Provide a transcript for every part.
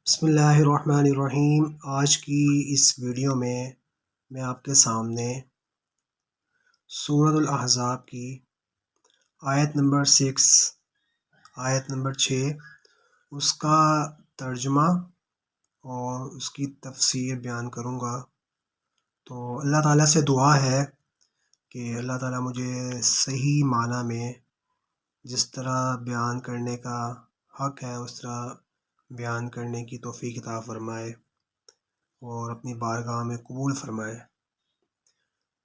بسم اللہ الرحمن الرحیم۔ آج کی اس ویڈیو میں آپ کے سامنے سورۃ الاحزاب کی آیت نمبر 6، آیت نمبر 6 اس کا ترجمہ اور اس کی تفسیر بیان کروں گا۔ تو اللہ تعالیٰ سے دعا ہے کہ اللہ تعالیٰ مجھے صحیح معنی میں جس طرح بیان کرنے کا حق ہے اس طرح بیان کرنے کی توفیق عطا فرمائے اور اپنی بارگاہ میں قبول فرمائے۔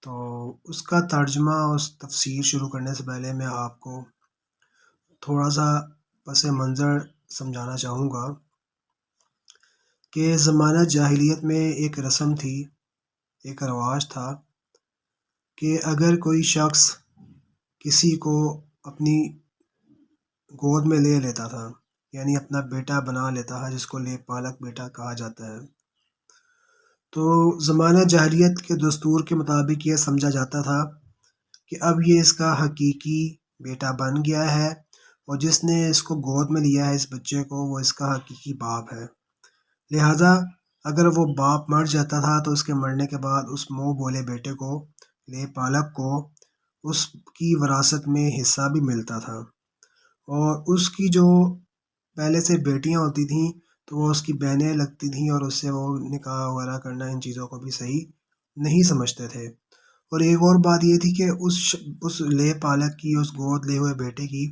تو اس کا ترجمہ اس تفسیر شروع کرنے سے پہلے میں آپ کو تھوڑا سا پس منظر سمجھانا چاہوں گا کہ زمانہ جاہلیت میں ایک رسم تھی، ایک رواج تھا کہ اگر کوئی شخص کسی کو اپنی گود میں لے لیتا تھا، یعنی اپنا بیٹا بنا لیتا ہے، جس کو لیپ پالک بیٹا کہا جاتا ہے، تو زمانہ جاہلیت کے دستور کے مطابق یہ سمجھا جاتا تھا کہ اب یہ اس کا حقیقی بیٹا بن گیا ہے، اور جس نے اس کو گود میں لیا ہے اس بچے کو، وہ اس کا حقیقی باپ ہے۔ لہٰذا اگر وہ باپ مر جاتا تھا تو اس کے مرنے کے بعد اس منہ بولے بیٹے کو، لیپ پالک کو، اس کی وراثت میں حصہ بھی ملتا تھا، اور اس کی جو پہلے سے بیٹیاں ہوتی تھیں تو وہ اس کی بہنیں لگتی تھیں، اور اس سے وہ نکاح وغیرہ کرنا ان چیزوں کو بھی صحیح نہیں سمجھتے تھے۔ اور ایک اور بات یہ تھی کہ اس لے پالک کی، اس گود لے ہوئے بیٹے کی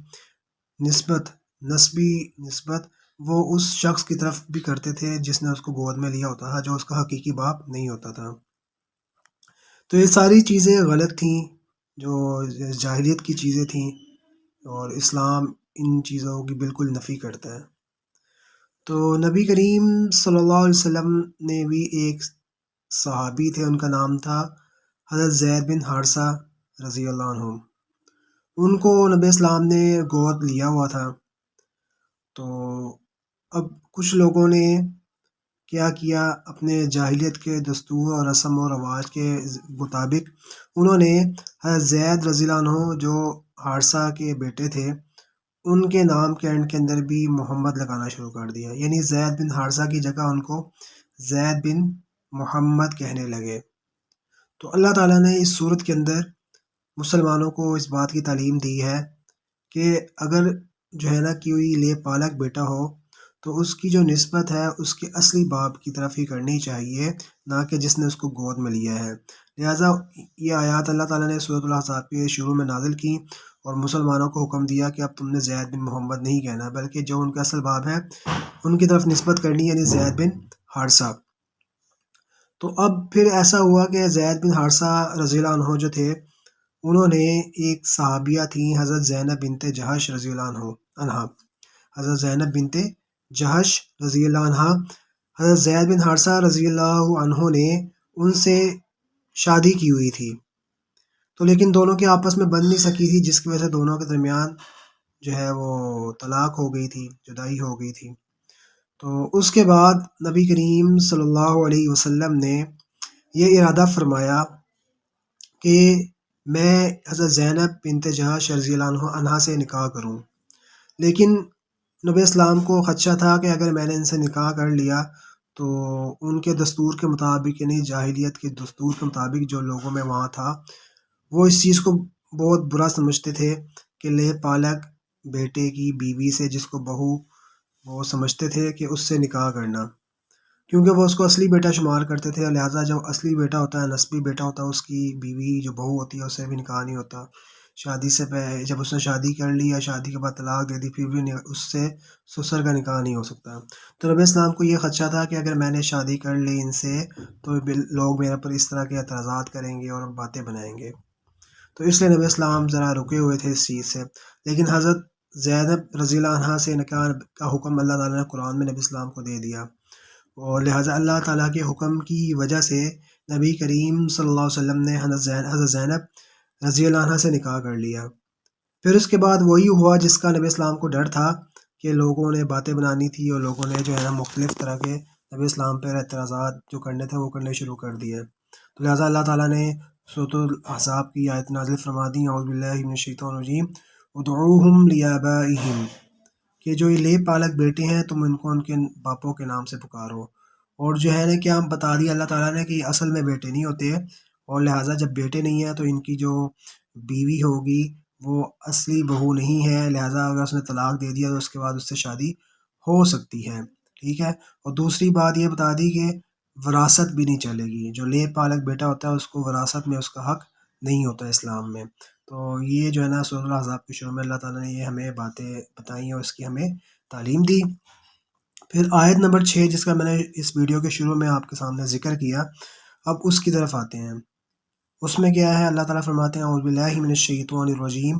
نسبی نسبت وہ اس شخص کی طرف بھی کرتے تھے جس نے اس کو گود میں لیا ہوتا تھا، جو اس کا حقیقی باپ نہیں ہوتا تھا۔ تو یہ ساری چیزیں غلط تھیں، جو جاہلیت کی چیزیں تھیں، اور اسلام ان چیزوں کی بالکل نفی کرتا ہے۔ تو نبی کریم صلی اللہ علیہ وسلم نے بھی ایک صحابی تھے، ان کا نام تھا حضرت زید بن حارثہ رضی اللہ عنہ۔ ان کو نبی اسلام نے گود لیا ہوا تھا۔ تو اب کچھ لوگوں نے کیا کیا، اپنے جاہلیت کے دستور اور رسم و رواج کے مطابق انہوں نے حضرت زید رضی اللہ عنہ جو حارثہ کے بیٹے تھے، ان کے نام کے اینڈ کے اندر بھی محمد لگانا شروع کر دیا، یعنی زید بن حارثہ کی جگہ ان کو زید بن محمد کہنے لگے۔ تو اللہ تعالیٰ نے اس صورت کے اندر مسلمانوں کو اس بات کی تعلیم دی ہے کہ اگر جو ہے نا کوئی لے پالک بیٹا ہو تو اس کی جو نسبت ہے اس کے اصلی باپ کی طرف ہی کرنی چاہیے، نہ کہ جس نے اس کو گود میں لیا ہے۔ لہٰذا یہ آیات اللہ تعالیٰ نے سورۃ الاحزاب کے شروع میں نازل کی اور مسلمانوں کو حکم دیا کہ اب تم نے زید بن محمد نہیں کہنا، بلکہ جو ان کا اصل باپ ہے ان کی طرف نسبت کرنی، یعنی زید بن حارثہ۔ تو اب پھر ایسا ہوا کہ زید بن حارثہ رضی اللہ عنہ جو تھے، انہوں نے ایک صحابیہ تھیں حضرت زینب بنت جہش رضی اللہ عنہ، حضرت زینب بنت جہش رضی اللہ عنہ، حضرت زید بن حارثہ رضی اللہ عنہ نے ان سے شادی کی ہوئی تھی، تو لیکن دونوں کے آپس میں بن نہیں سکی تھی، جس کی وجہ سے دونوں کے درمیان جو ہے وہ طلاق ہو گئی تھی، جدائی ہو گئی تھی۔ تو اس کے بعد نبی کریم صلی اللہ علیہ وسلم نے یہ ارادہ فرمایا کہ میں حضرت زینب بنت جہش رضی اللہ عنہ سے نکاح کروں، لیکن نبی اسلام کو خدشہ تھا کہ اگر میں نے ان سے نکاح کر لیا تو ان کے دستور کے مطابق، یعنی جاہلیت کے دستور کے مطابق جو لوگوں میں وہاں تھا، وہ اس چیز کو بہت برا سمجھتے تھے کہ لے پالک بیٹے کی بیوی سے، جس کو بہو وہ سمجھتے تھے کہ اس سے نکاح کرنا، کیونکہ وہ اس کو اصلی بیٹا شمار کرتے تھے۔ لہٰذا جب اصلی بیٹا ہوتا ہے، نسبی بیٹا ہوتا ہے، اس کی بیوی جو بہو ہوتی ہے اس سے بھی نکاح نہیں ہوتا شادی سے پہلے۔ جب اس نے شادی کر لی یا شادی کے بعد طلاق دے دی، پھر بھی اس سے سسر کا نکاح نہیں ہو سکتا۔ تو نبی اسلام کو یہ خدشہ تھا کہ اگر میں نے شادی کر لی ان سے تو لوگ میرے پر اس طرح کے اعتراضات کریں گے اور باتیں بنائیں گے، تو اس لیے نبی اسلام ذرا رکے ہوئے تھے اس چیز سے۔ لیکن حضرت زینب رضی اللہ عنہ سے نکاح کا حکم اللہ تعالیٰ نے قرآن میں نبی اسلام کو دے دیا، اور لہٰذا اللہ تعالیٰ کے حکم کی وجہ سے نبی کریم صلی اللہ علیہ وسلم نے حضرت زینب رضی اللہ عنہ سے نکاح کر لیا۔ پھر اس کے بعد وہی ہوا جس کا نبی اسلام کو ڈر تھا، کہ لوگوں نے باتیں بنانی تھی اور لوگوں نے جو ہے نا مختلف طرح کے نبی اسلام پر اعتراضات جو کرنے تھے وہ کرنے شروع کر دیے۔ تو لہٰذا اللہ تعالیٰ نے سورۃ الاحزاب کی آیت نازل فرما دی، اعوذ باللہ من الشیطان الرجیم، ادعوہم لیابائہم، کہ جو یہ لے پالک بیٹے ہیں تم ان کو ان کے باپوں کے نام سے پکارو، اور جو ہے نا کیا بتا دیا اللہ تعالیٰ نے کہ یہ اصل میں بیٹے نہیں ہوتے، اور لہٰذا جب بیٹے نہیں ہیں تو ان کی جو بیوی ہوگی وہ اصلی بہو نہیں ہے، لہٰذا اگر اس نے طلاق دے دیا تو اس کے بعد اس سے شادی ہو سکتی ہے، ٹھیک ہے۔ اور دوسری بات یہ بتا دی کہ وراثت بھی نہیں چلے گی، جو لے پالک بیٹا ہوتا ہے اس کو وراثت میں اس کا حق نہیں ہوتا اسلام میں۔ تو یہ جو ہے نا سورۃ الاحزاب کے شروع میں اللہ تعالیٰ نے یہ ہمیں باتیں بتائیں اور اس کی ہمیں تعلیم دی۔ پھر آیت نمبر 6 جس کا میں نے اس ویڈیو کے شروع میں آپ کے سامنے ذکر کیا، اب اس کی طرف آتے ہیں۔ اس میں کیا ہے، اللہ تعالیٰ فرماتے ہیں اعوذ باللہ من الشیطان الرجیم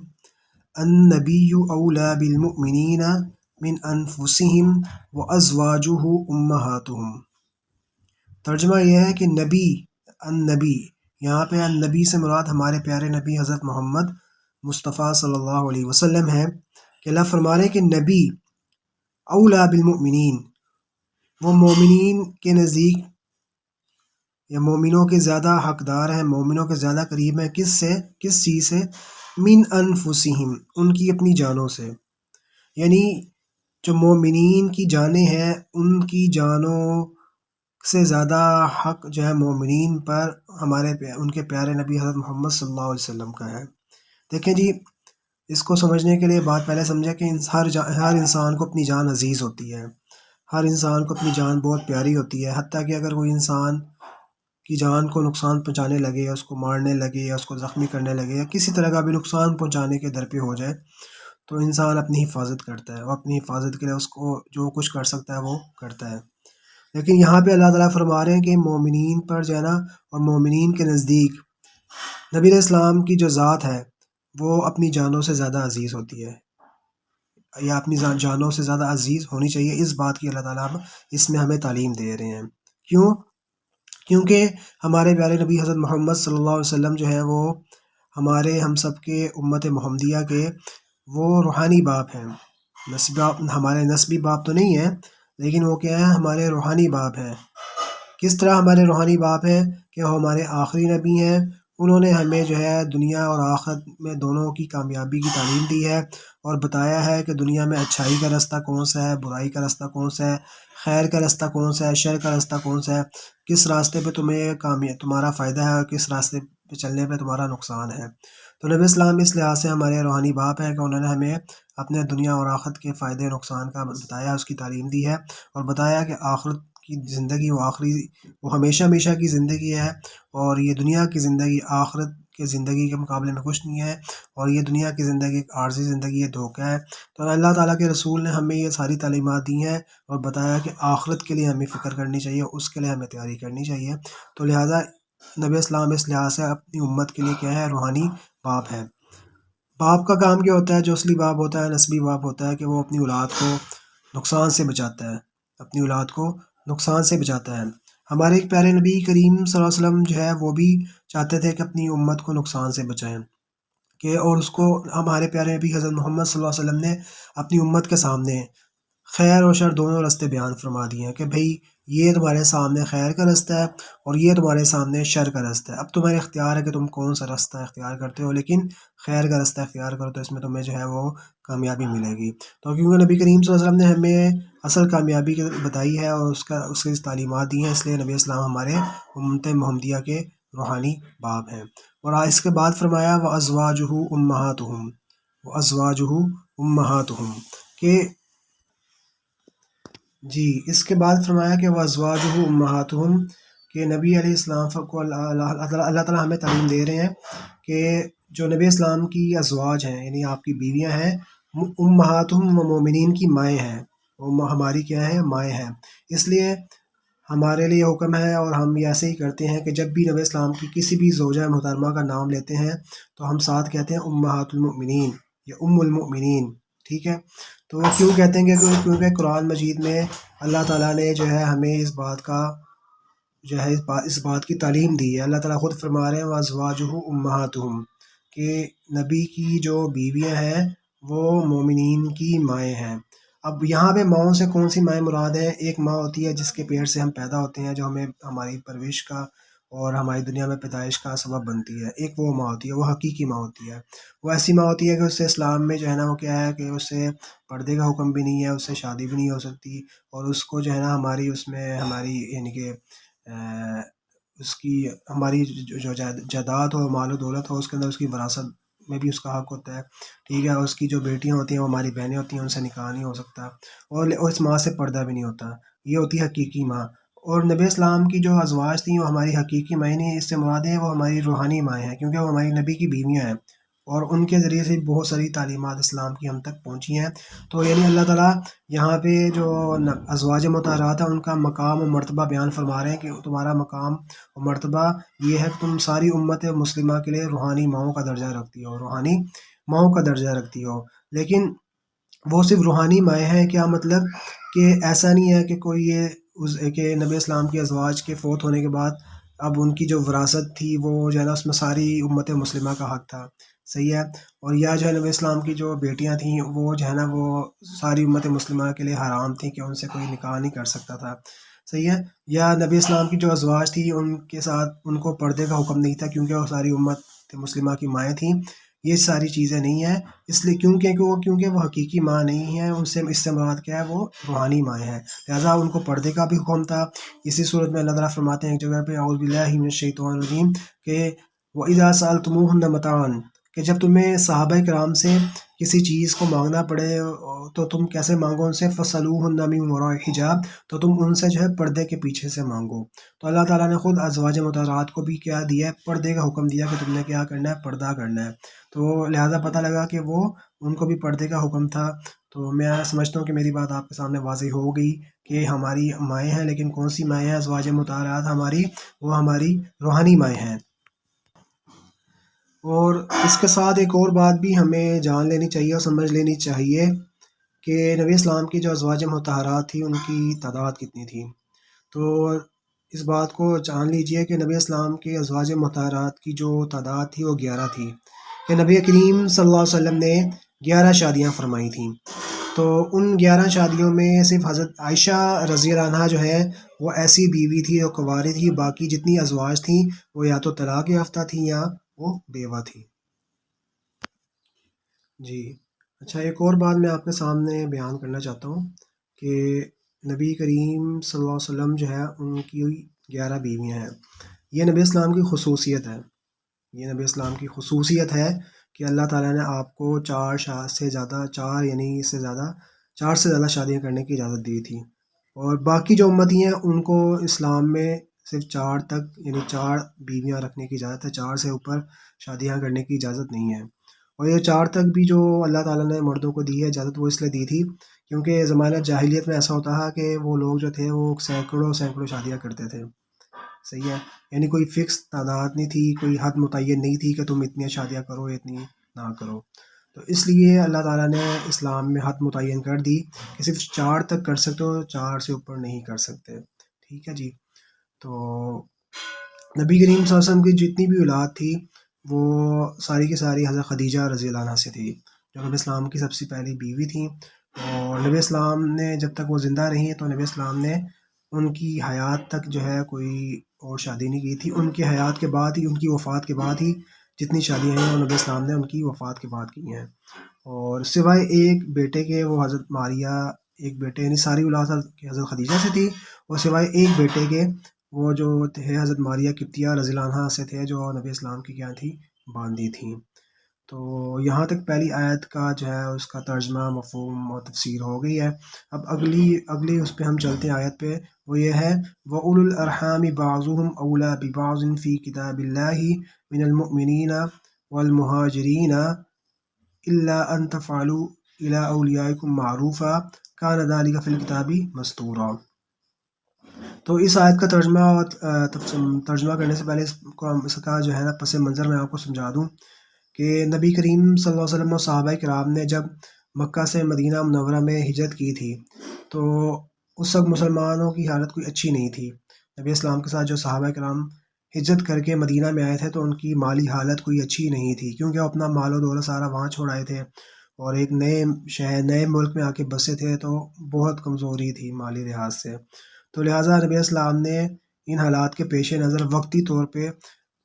النبی اولی بالمؤمنین من انفسہم وازواجہ امہاتہم۔ ترجمہ یہ ہے کہ النبی، یہاں پہ النبی سے مراد ہمارے پیارے نبی حضرت محمد مصطفیٰ صلی اللہ علیہ وسلم ہے، کہ اللہ فرما رہے ہیں کہ نبی اولا بالمؤمنین، وہ مومنین کے نزدیک یا مومنوں کے زیادہ حقدار ہیں، مومنوں کے زیادہ قریب ہیں، کس چیز سے؟ من انفسہم، ان کی اپنی جانوں سے، یعنی جو مومنین کی جانیں ہیں ان کی جانوں سے زیادہ حق جو ہے مومنین پر ان کے پیارے نبی حضرت محمد صلی اللہ علیہ وسلم کا ہے۔ دیکھیں جی، اس کو سمجھنے کے لیے بات پہلے سمجھیں کہ ہر انسان کو اپنی جان عزیز ہوتی ہے، ہر انسان کو اپنی جان بہت پیاری ہوتی ہے، حتیٰ کہ اگر کوئی انسان کی جان کو نقصان پہنچانے لگے یا اس کو مارنے لگے یا اس کو زخمی کرنے لگے یا کسی طرح کا بھی نقصان پہنچانے کے در پہ ہو جائے تو انسان اپنی حفاظت کرتا ہے، اور اپنی حفاظت کے لیے اس کو جو کچھ کر سکتا ہے وہ کرتا ہے۔ لیکن یہاں پہ اللہ تعالیٰ فرما رہے ہیں کہ مومنین پر جو ہے نا، اور مومنین کے نزدیک نبی علیہ السلام کی جو ذات ہے وہ اپنی جانوں سے زیادہ عزیز ہوتی ہے، یا اپنی جانوں سے زیادہ عزیز ہونی چاہیے۔ اس بات کی اللہ تعالیٰ اس میں ہمیں تعلیم دے رہے ہیں۔ کیونکہ ہمارے پیارے نبی حضرت محمد صلی اللہ علیہ وسلم جو ہے وہ ہم سب کے امت محمدیہ کے وہ روحانی باپ ہیں، ہمارے نسبی باپ تو نہیں ہیں، لیکن وہ کیا ہے، ہمارے روحانی باپ ہیں۔ کس طرح ہمارے روحانی باپ ہیں کہ وہ ہمارے آخری نبی ہیں، انہوں نے ہمیں جو ہے دنیا اور آخرت میں دونوں کی کامیابی کی تعلیم دی ہے، اور بتایا ہے کہ دنیا میں اچھائی کا رستہ کون سا ہے، برائی کا رستہ کون سا ہے، خیر کا رستہ کون سا ہے، شر کا رستہ کون سا ہے، کس راستے پہ تمہارا فائدہ ہے اور کس راستے پہ چلنے پہ تمہارا نقصان ہے۔ تو نبی اسلام اس لحاظ سے ہمارے روحانی باپ ہیں کہ انہوں نے ہمیں اپنے دنیا اور آخرت کے فائدے نقصان کا بتایا، اس کی تعلیم دی ہے، اور بتایا کہ آخرت کی زندگی وہ ہمیشہ کی زندگی ہے، اور یہ دنیا کی زندگی آخرت کی زندگی کے مقابلے میں کچھ نہیں ہے، اور یہ دنیا کی زندگی ایک عارضی زندگی ہے، دھوکہ ہے۔ تو اللہ تعالیٰ کے رسول نے ہمیں یہ ساری تعلیمات دی ہیں اور بتایا کہ آخرت کے لیے ہمیں فکر کرنی چاہیے، اس کے لیے ہمیں تیاری کرنی چاہیے۔ تو لہٰذا نبی اسلام اس لحاظ سے اپنی امت کے لیے کیا ہے، روحانی باپ ہے۔ باپ کا کام کیا ہوتا ہے؟ جو اصلی باپ ہوتا ہے، نسبی باپ ہوتا ہے، کہ وہ اپنی اولاد کو نقصان سے بچاتا ہے، اپنی اولاد کو نقصان سے بچاتا ہے۔ ہمارے ایک پیارے نبی کریم صلی اللہ علیہ وسلم جو ہے وہ بھی چاہتے تھے کہ اپنی امت کو نقصان سے بچائیں، اور اس کو ہمارے پیارے نبی حضرت محمد صلی اللہ علیہ وسلم نے اپنی امت کے سامنے خیر اور شر دونوں راستے بیان فرما دیے ہیں کہ بھئی یہ تمہارے سامنے خیر کا رستہ ہے اور یہ تمہارے سامنے شر کا رستہ ہے، اب تمہارے اختیار ہے کہ تم کون سا رستہ اختیار کرتے ہو، لیکن خیر کا رستہ اختیار کرو تو اس میں تمہیں جو ہے وہ کامیابی ملے گی۔ تو کیونکہ نبی کریم صلی اللہ علیہ وسلم نے ہمیں اصل کامیابی بتائی ہے اور اس کی تعلیمات دی ہیں، اس لیے نبی اسلام ہمارے امت محمدیہ کے روحانی باپ ہیں۔ اور اس کے بعد فرمایا وَأَزْوَاجُهُ أُمَّهَاتُهُمْ، وَأَزْوَاجُهُ أُمَّهَاتُهُمْ، کہ جی اس کے بعد فرمایا کہ وَأَزْوَاجُهُ أُمَّهَاتُهُمْ، کہ نبی علیہ السلام کو اللہ تعالیٰ ہمیں تعلیم دے رہے ہیں کہ جو نبی اسلام کی ازواج ہیں، یعنی آپ کی بیویاں ہیں، امہاتہم مومنین کی مائیں ہیں، وہ ہماری کیا ہے، مائیں ہیں۔ اس لیے ہمارے لیے حکم ہے اور ہم ایسے ہی کرتے ہیں کہ جب بھی نبی اسلام کی کسی بھی زوجہ محترمہ کا نام لیتے ہیں تو ہم ساتھ کہتے ہیں امہات المؤمنین یا ام المؤمنین، ٹھیک ہے۔ تو کیوں کہتے ہیں کہ کیونکہ قرآن مجید میں اللہ تعالیٰ نے جو ہے ہمیں اس بات کا جو ہے اس بات کی تعلیم دی ہے۔ اللہ تعالیٰ خود فرما رہے ہیں وَأَزْوَاجُهُ أُمَّهَاتُهُمْ، کہ نبی کی جو بیویاں ہیں وہ مومنین کی مائیں ہیں۔ اب یہاں پہ ماؤں سے کون سی مائیں مراد ہیں؟ ایک ماں ہوتی ہے جس کے پیٹ سے ہم پیدا ہوتے ہیں، جو ہمیں ہماری پرورش کا اور ہماری دنیا میں پیدائش کا سبب بنتی ہے، ایک وہ ماں ہوتی ہے، وہ حقیقی ماں ہوتی ہے۔ وہ ایسی ماں ہوتی ہے کہ اس سے اسلام میں جو ہے نا وہ کیا ہے کہ اس سے پردے کا حکم بھی نہیں ہے، اس سے شادی بھی نہیں ہو سکتی، اور اس کو جو ہے نا ہماری اس میں ہماری یعنی کہ اس کی ہماری جو جائیداد ہو، مال و دولت ہو، اس کے اندر اس کی وراثت میں بھی اس کا حق ہوتا ہے، ٹھیک ہے۔ اس کی جو بیٹیاں ہوتی ہیں وہ ہماری بہنیں ہوتی ہیں، ان سے نکاح نہیں ہو سکتا، اور اس ماں سے پردہ بھی نہیں ہوتا، یہ ہوتی ہے حقیقی ماں۔ اور نبی اسلام کی جو ازواج تھیں وہ ہماری حقیقی مائیں نہیں، اس سے مراد ہے وہ ہماری روحانی مائیں ہیں، کیونکہ وہ ہماری نبی کی بیویاں ہیں، اور ان کے ذریعے سے بہت ساری تعلیمات اسلام کی ہم تک پہنچی ہیں۔ تو یعنی اللہ تعالیٰ یہاں پہ جو ازواج مطہرات ہیں ان کا مقام و مرتبہ بیان فرما رہے ہیں کہ تمہارا مقام و مرتبہ یہ ہے کہ تم ساری امت مسلمہ کے لیے روحانی ماؤں کا درجہ رکھتی ہو، روحانی ماؤں کا درجہ رکھتی ہو۔ لیکن وہ صرف روحانی مائیں ہیں، کیا مطلب کہ ایسا نہیں ہے کہ کوئی یہ کہ نبی اسلام کی ازواج کے فوت ہونے کے بعد اب ان کی جو وراثت تھی وہ جو ہے نا اس میں ساری امت مسلمہ کا حق تھا، صحیح ہے، اور یا جو ہے نبی اسلام کی جو بیٹیاں تھیں وہ جو ہے نا وہ ساری امت مسلمہ کے لیے حرام تھیں کہ ان سے کوئی نکاح نہیں کر سکتا تھا، صحیح ہے، یا نبی اسلام کی جو ازواج تھی ان کے ساتھ ان کو پردے کا حکم نہیں تھا کیونکہ وہ ساری امت مسلمہ کی مائیں تھیں، یہ ساری چیزیں نہیں ہیں، اس لیے کیونکہ وہ حقیقی ماں نہیں ہیں، ان سے اس سے مراد کیا ہے، وہ روحانی مائیں ہیں، لہٰذا ان کو پردے کا بھی حکم تھا۔ اسی صورت میں اللہ تعالیٰ فرماتے ہیں ایک جگہ پہ اعوذ باللہ من الشیطان الرجیم کہ وَإِذَا سَأَلْتُمُوهُنَّ مَتَاعًا، کہ جب تمہیں صحابہ کرام سے کسی چیز کو مانگنا پڑے تو تم کیسے مانگو ان سے، فَاسْأَلُوهُنَّ مِن وَرَاءِ حجاب، تو تم ان سے جو ہے پردے کے پیچھے سے مانگو۔ تو اللہ تعالیٰ نے خود ازواج مطہرات کو بھی کیا دیا ہے، پردے کا حکم دیا کہ تم نے کیا کرنا ہے، پردہ کرنا ہے، تو لہٰذا پتہ لگا کہ وہ ان کو بھی پردے کا حکم تھا۔ تو میں سمجھتا ہوں کہ میری بات آپ کے سامنے واضح ہو گئی کہ ہماری مائیں ہیں، لیکن کون سی مائیں ہیں ازواج مطہرات ہماری، وہ ہماری روحانی مائیں ہیں۔ اور اس کے ساتھ ایک اور بات بھی ہمیں جان لینی چاہیے اور سمجھ لینی چاہیے کہ نبی اسلام کی جو ازواج مطہرات تھیں ان کی تعداد کتنی تھی۔ تو اس بات کو جان لیجئے کہ نبی اسلام کے ازواج مطہرات کی جو تعداد تھی وہ 11 تھی، کہ نبی کریم صلی اللہ علیہ وسلم نے 11 شادیاں فرمائی تھیں۔ تو ان 11 شادیوں میں صرف حضرت عائشہ رضی اللہ عنہا جو ہے وہ ایسی بیوی تھی جو کنواری تھی، باقی جتنی ازواج تھیں وہ یا تو طلاق یافتہ تھیں یا وہ بیوہ تھیں۔ جی اچھا، ایک اور بات میں آپ کے سامنے بیان کرنا چاہتا ہوں کہ نبی کریم صلی اللہ علیہ وسلم جو ہے ان کی 11 بیویاں ہیں، یہ نبی اسلام کی خصوصیت ہے، یہ نبی اسلام کی خصوصیت ہے کہ اللہ تعالیٰ نے آپ کو چار سے زیادہ شادیاں کرنے کی اجازت دی تھی، اور باقی جو امتی ہیں ان کو اسلام میں صرف 4 تک یعنی 4 بیویاں رکھنے کی اجازت ہے، 4 سے اوپر شادیاں کرنے کی اجازت نہیں ہے۔ اور یہ 4 تک بھی جو اللہ تعالیٰ نے مردوں کو دی ہے اجازت، وہ اس لیے دی تھی کیونکہ زمانہ جاہلیت میں ایسا ہوتا تھا کہ وہ لوگ جو تھے وہ سینکڑوں سینکڑوں شادیاں کرتے تھے، صحیح ہے، یعنی کوئی فکس تعداد نہیں تھی، کوئی حد متعین نہیں تھی کہ تم اتنی شادیاں کرو اتنی نہ کرو، تو اس لیے اللہ تعالیٰ نے اسلام میں حد متعین کر دی کہ صرف 4 تک کر سکتے ہو، 4 سے اوپر نہیں کر سکتے، ٹھیک ہے جی۔ تو نبی کریم صلی اللہ علیہ وسلم کی جتنی بھی اولاد تھی وہ ساری کی ساری حضرت خدیجہ رضی اللہ عنہا سے تھی، جو نبی اسلام کی سب سے پہلی بیوی تھیں، اور نبی اسلام نے جب تک وہ زندہ رہی تو نبی اسلام نے ان کی حیات تک جو ہے کوئی اور شادی نہیں کی تھی، ان کی حیات کے بعد ہی، ان کی وفات کے بعد ہی جتنی شادیاں ہیں وہ نبی اسلام نے ان کی وفات کے بعد کی ہیں، اور سوائے ایک بیٹے کے وہ حضرت ماریہ، ایک بیٹے یعنی ساری اولاد حضرت خدیجہ سے تھی، اور سوائے ایک بیٹے کے وہ جو تھے حضرت ماریہ قبطیہ رضی اللہ عنہا سے تھے، جو نبی اسلام کی کیا تھی، باندھی تھیں۔ تو یہاں تک پہلی آیت کا جو ہے اس کا ترجمہ، مفہوم اور تفسیر ہو گئی ہے۔ اب اگلی اس پہ ہم چلتے ہیں آیت پہ، وہ یہ ہے وَأُولُو الْأَرْحَامِ بَعْضُهُمْ أَوْلَىٰ بِبَعْضٍ فِي كِتَابِ اللَّهِ مِنَ الْمُؤْمِنِينَ وَالْمُهَاجِرِينَ إِلَّا أَن تَفْعَلُوا إِلَىٰ أَوْلِيَائِكُمْ مَعْرُوفًا كَانَ ذَلِكَ فِي الْكِتَابِ مَسْطُورًا۔ تو اس آیت کا ترجمہ کرنے سے پہلے اس کا جو ہے نا پس منظر میں آپ کو سمجھا دوں کہ نبی کریم صلی اللہ علیہ وسلم و صحابہ کرام نے جب مکہ سے مدینہ منورہ میں ہجرت کی تھی تو اس وقت مسلمانوں کی حالت کوئی اچھی نہیں تھی۔ نبی اسلام کے ساتھ جو صحابہ کرام ہجرت کر کے مدینہ میں آئے تھے تو ان کی مالی حالت کوئی اچھی نہیں تھی، کیونکہ وہ اپنا مال و دولت سارا وہاں چھوڑ آئے تھے، اور ایک نئے شہر، نئے ملک میں آ کے بسے تھے، تو بہت کمزوری تھی مالی لحاظ سے۔ تو لہٰذا نبی اسلام نے ان حالات کے پیش نظر وقتی طور پہ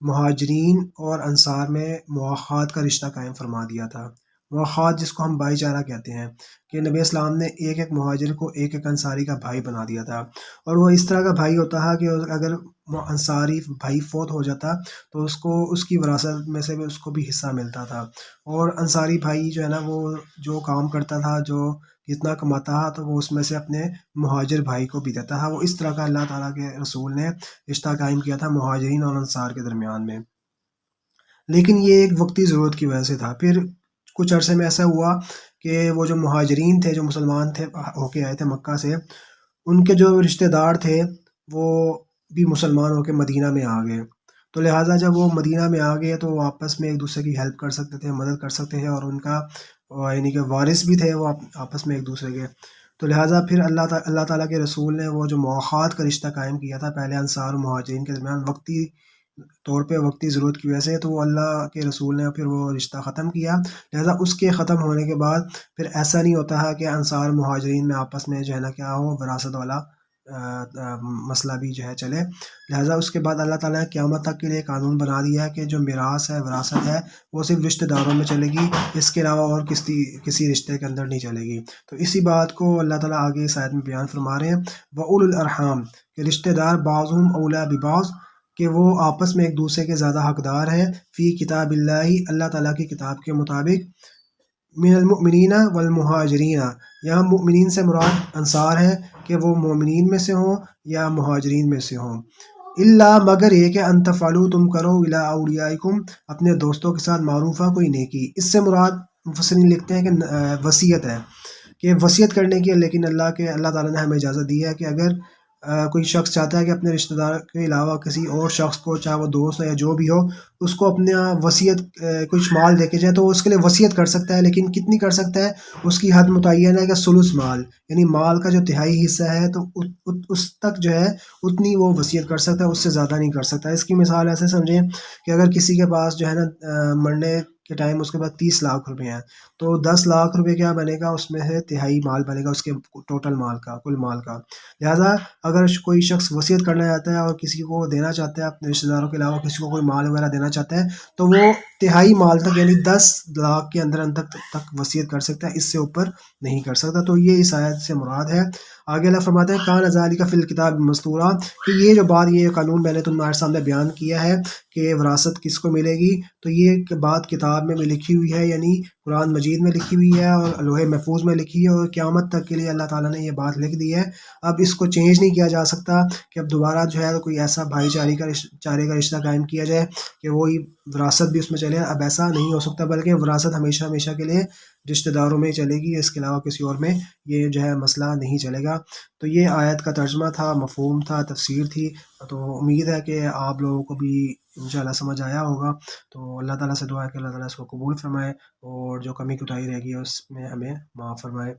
مہاجرین اور انصار میں مواخات کا رشتہ قائم فرما دیا تھا۔ مواخات جس کو ہم بھائی چارہ کہتے ہیں، کہ نبی اسلام نے ایک ایک مہاجر کو ایک ایک انصاری کا بھائی بنا دیا تھا، اور وہ اس طرح کا بھائی ہوتا ہے کہ اگر وہ انصاری بھائی فوت ہو جاتا تو اس کو اس کی وراثت میں سے بھی اس کو بھی حصہ ملتا تھا، اور انصاری بھائی جو ہے نا وہ جو کام کرتا تھا، جو جتنا کماتا تھا تو وہ اس میں سے اپنے مہاجر بھائی کو بھی دیتا تھا۔ وہ اس طرح کا اللہ تعالیٰ کے رسول نے رشتہ قائم کیا تھا مہاجرین اور انصار کے درمیان میں، لیکن یہ ایک وقتی ضرورت کی وجہ سے تھا۔ پھر کچھ عرصے میں ایسا ہوا کہ وہ جو مہاجرین تھے، جو مسلمان تھے ہو کے آئے تھے مکہ سے، ان کے جو رشتہ دار تھے وہ بھی مسلمان ہو کے مدینہ میں آ گئے، تو لہٰذا جب وہ مدینہ میں آ گئے تو وہ آپس میں ایک دوسرے کی ہیلپ کر سکتے تھے، مدد کر سکتے تھے، اور ان کا یعنی کہ وارث بھی تھے وہ آپس میں ایک دوسرے کے، تو لہٰذا پھر اللہ تعالیٰ کے رسول نے وہ جو مواخات کا رشتہ قائم کیا تھا پہلے انصار و مہاجرین کے درمیان وقتی طور پہ، وقتی ضرورت کی وجہ سے، تو وہ اللہ کے رسول نے پھر وہ رشتہ ختم کیا۔ لہذا اس کے ختم ہونے کے بعد پھر ایسا نہیں ہوتا ہے کہ انصار مہاجرین میں آپس میں جو ہے نا کیا ہو، وراثت والا مسئلہ بھی جو ہے چلے۔ لہٰذا اس کے بعد اللہ تعالیٰ نے قیامت تک کے لیے قانون بنا دیا ہے کہ جو میراث ہے، وراثت ہے، وہ صرف رشتہ داروں میں چلے گی، اس کے علاوہ اور کسی رشتے کے اندر نہیں چلے گی۔ تو اسی بات کو اللہ تعالیٰ آگے اس آیت میں بیان فرما رہے ہیں، وَأُولُو الْأَرْحَامِ، کہ رشتہ دار بعضهم اولیٰ ببعض، کہ وہ آپس میں ایک دوسرے کے زیادہ حقدار ہیں، فی کتاب اللہ، اللہ تعالیٰ کی کتاب کے مطابق، من المؤمنین والمہاجرین، یہاں مؤمنین سے مراد انصار ہیں کہ وہ مومنین میں سے ہوں یا مہاجرین میں سے ہوں، اللہ مگر یہ کہ ان تفعلوا، تم کرو، الی اولیائکم، اپنے دوستوں کے ساتھ، معروفہ کوئی نیکی۔ اس سے مراد مفسرین لکھتے ہیں کہ وصیت ہے، کہ وصیت کرنے کی، لیکن اللہ تعالیٰ نے ہمیں اجازت دی ہے کہ اگر کوئی شخص چاہتا ہے کہ اپنے رشتہ دار کے علاوہ کسی اور شخص کو، چاہے وہ دوست ہو یا جو بھی ہو، اس کو اپنا وصیت کچھ مال دے کے جائے تو وہ اس کے لیے وصیت کر سکتا ہے، لیکن کتنی کر سکتا ہے؟ اس کی حد متعین ہے کہ ثلث مال، یعنی مال کا جو تہائی حصہ ہے تو اس تک جو ہے اتنی وہ وصیت کر سکتا ہے، اس سے زیادہ نہیں کر سکتا۔ اس کی مثال ایسے سمجھیں کہ اگر کسی کے پاس جو ہے نا مرنے کے ٹائم اس کے پاس 30 لاکھ روپے ہیں، تو 10 لاکھ روپے کیا بنے گا؟ اس میں سے تہائی مال بنے گا اس کے ٹوٹل مال کا، کل مال کا۔ لہٰذا اگر کوئی شخص وصیت کرنا چاہتا ہے اور کسی کو دینا چاہتا ہے، اپنے رشتہ داروں کے علاوہ کسی کو کوئی مال وغیرہ دینا چاہتا ہے، تو وہ تہائی مال تک، یعنی 10 لاکھ کے اندر تک وصیت کر سکتا ہے، اس سے اوپر نہیں کر سکتا۔ تو یہ اس آیت سے مراد ہے۔ آگے اللہ فرماتے ہیں کان ذالک فی الکتاب مستورا، کہ یہ جو بات، یہ قانون میں نے تمہارے سامنے بیان کیا ہے کہ وراثت کس کو ملے گی، تو یہ بات کتاب میں بھی لکھی ہوئی ہے، یعنی قرآن مجید میں لکھی ہوئی ہے اور لوح محفوظ میں لکھی ہے، اور قیامت تک کے لیے اللہ تعالیٰ نے یہ بات لکھ دی ہے۔ اب اس کو چینج نہیں کیا جا سکتا کہ اب دوبارہ جو ہے کوئی ایسا بھائی چارے کا رشتہ قائم کیا جائے کہ وہی وراثت بھی اس میں چلے، اب ایسا نہیں ہو سکتا، بلکہ وراثت ہمیشہ ہمیشہ کے لیے رشتہ داروں میں ہی چلے گی، اس کے علاوہ کسی اور میں یہ جو ہے مسئلہ نہیں چلے گا۔ تو یہ آیت کا ترجمہ تھا، مفہوم تھا، تفسیر تھی۔ تو امید ہے کہ آپ لوگوں کو بھی انشاءاللہ سمجھ آیا ہوگا۔ تو اللہ تعالیٰ سے دعا ہے کہ اللہ تعالیٰ اس کو قبول فرمائے، اور جو کمی کوتاہی رہ گئی ہے اس میں ہمیں معاف فرمائے۔